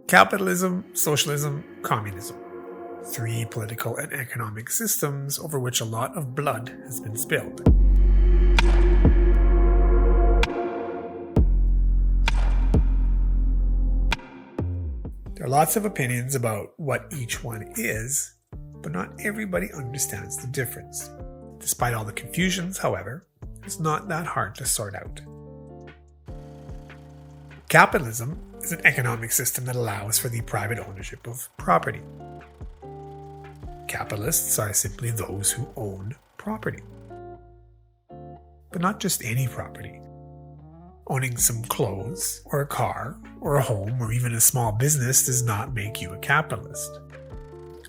Capitalism, socialism, communism. 3 political and economic systems over which a lot of blood has been spilled. There are lots of opinions about what each one is, but not everybody understands the difference. Despite all the confusions, however, it's not that hard to sort out. Capitalism is an economic system that allows for the private ownership of property. Capitalists are simply those who own property. But not just any property. Owning some clothes, or a car, or a home, or even a small business does not make you a capitalist.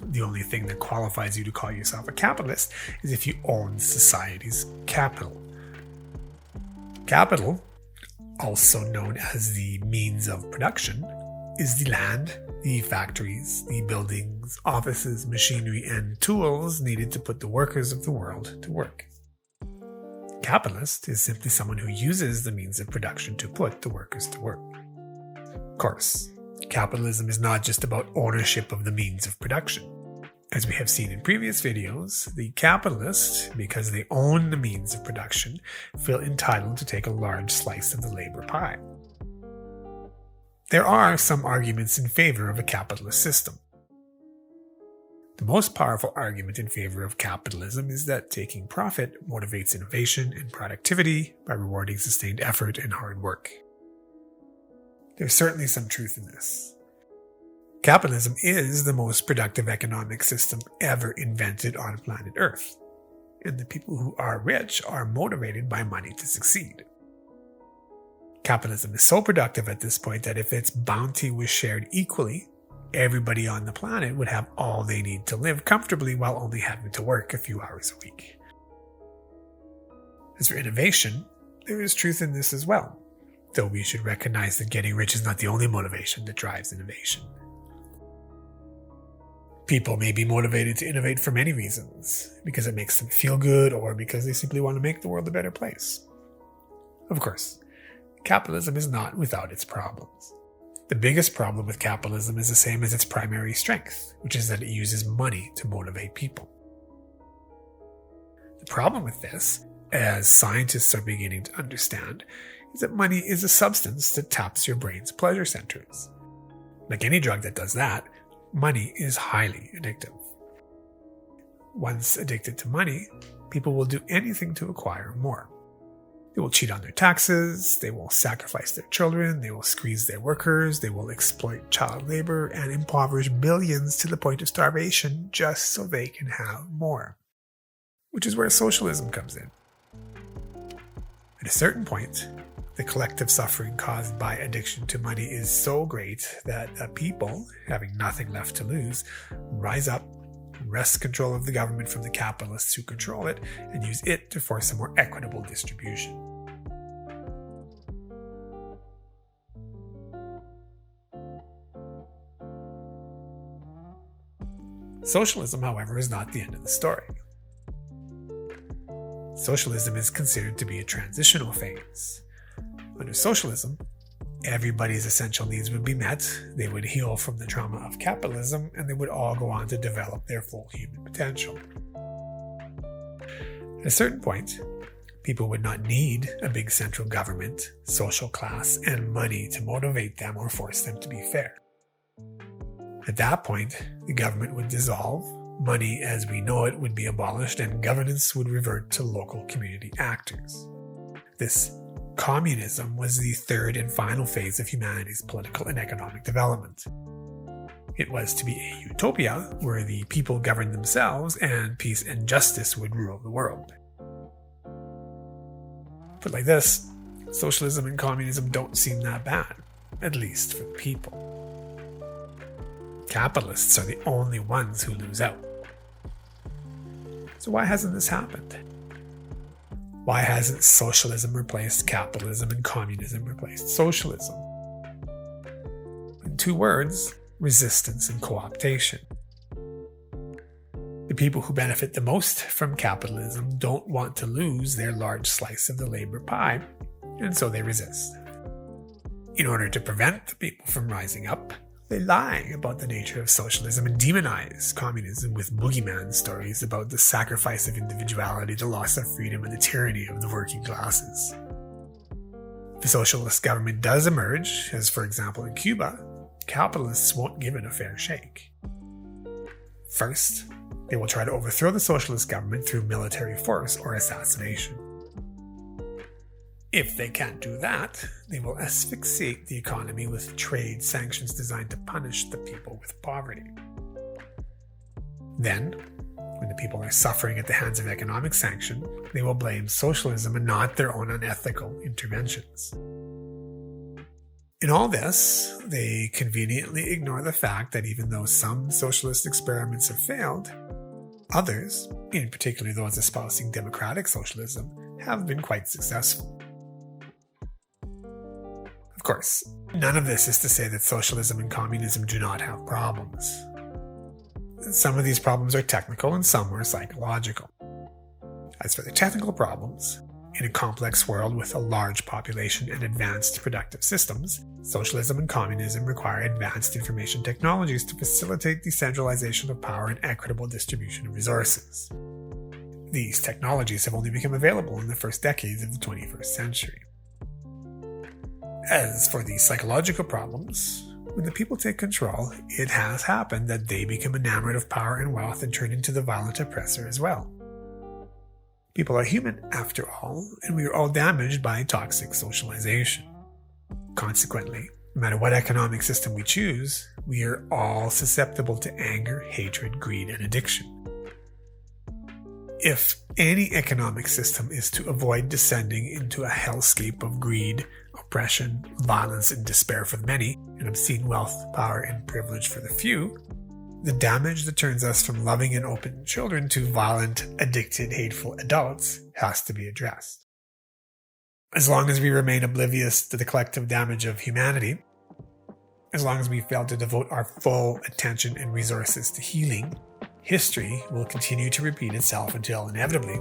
The only thing that qualifies you to call yourself a capitalist is if you own society's capital. Capital, also known as the means of production, is the land, the factories, the buildings, offices, machinery, and tools needed to put the workers of the world to work. Capitalist is simply someone who uses the means of production to put the workers to work. Of course, capitalism is not just about ownership of the means of production. As we have seen in previous videos, the capitalists, because they own the means of production, feel entitled to take a large slice of the labor pie. There are some arguments in favor of a capitalist system. The most powerful argument in favor of capitalism is that taking profit motivates innovation and productivity by rewarding sustained effort and hard work. There's certainly some truth in this. Capitalism is the most productive economic system ever invented on planet Earth, and the people who are rich are motivated by money to succeed. Capitalism is so productive at this point that if its bounty was shared equally, everybody on the planet would have all they need to live comfortably while only having to work a few hours a week. As for innovation, there is truth in this as well, though we should recognize that getting rich is not the only motivation that drives innovation. People may be motivated to innovate for many reasons, because it makes them feel good or because they simply want to make the world a better place. Of course, capitalism is not without its problems. The biggest problem with capitalism is the same as its primary strength, which is that it uses money to motivate people. The problem with this, as scientists are beginning to understand, is that money is a substance that taps your brain's pleasure centers. Like any drug that does that, money is highly addictive. Once addicted to money, people will do anything to acquire more. They will cheat on their taxes, they will sacrifice their children, they will squeeze their workers, they will exploit child labor and impoverish billions to the point of starvation just so they can have more. Which is where socialism comes in. At a certain point, the collective suffering caused by addiction to money is so great that people, having nothing left to lose, rise up, wrest control of the government from the capitalists who control it, and use it to force a more equitable distribution. Socialism, however, is not the end of the story. Socialism is considered to be a transitional phase. Under socialism, everybody's essential needs would be met, they would heal from the trauma of capitalism, and they would all go on to develop their full human potential. At a certain point, people would not need a big central government, social class, and money to motivate them or force them to be fair. At that point, the government would dissolve, money as we know it would be abolished, and governance would revert to local community actors. This communism was the third and final phase of humanity's political and economic development. It was to be a utopia where the people governed themselves and peace and justice would rule the world. Put like this, socialism and communism don't seem that bad, at least for the people. Capitalists are the only ones who lose out. So why hasn't this happened? Why hasn't socialism replaced capitalism and communism replaced socialism? In 2 words, resistance and co-optation. The people who benefit the most from capitalism don't want to lose their large slice of the labor pie, and so they resist. In order to prevent the people from rising up, They lie about the nature of socialism and demonize communism with boogeyman stories about the sacrifice of individuality, the loss of freedom, and the tyranny of the working classes. If a socialist government does emerge, as for example in Cuba, capitalists won't give it a fair shake. First, they will try to overthrow the socialist government through military force or assassination. If they can't do that, they will asphyxiate the economy with trade sanctions designed to punish the people with poverty. Then, when the people are suffering at the hands of economic sanction, they will blame socialism and not their own unethical interventions. In all this, they conveniently ignore the fact that even though some socialist experiments have failed, others, in particular those espousing democratic socialism, have been quite successful. Of course, none of this is to say that socialism and communism do not have problems. Some of these problems are technical and some are psychological. As for the technical problems, in a complex world with a large population and advanced productive systems, socialism and communism require advanced information technologies to facilitate decentralization of power and equitable distribution of resources. These technologies have only become available in the first decades of the 21st century. As for the psychological problems, when the people take control, it has happened that they become enamored of power and wealth and turn into the violent oppressor as well. People are human, after all, and we are all damaged by toxic socialization. Consequently, no matter what economic system we choose, we are all susceptible to anger, hatred, greed, and addiction. If any economic system is to avoid descending into a hellscape of greed, oppression, violence, and despair for the many, and obscene wealth, power, and privilege for the few, the damage that turns us from loving and open children to violent, addicted, hateful adults has to be addressed. As long as we remain oblivious to the collective damage of humanity, as long as we fail to devote our full attention and resources to healing, history will continue to repeat itself until inevitably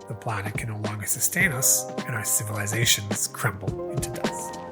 the planet can no longer sustain us and our civilizations crumble into dust.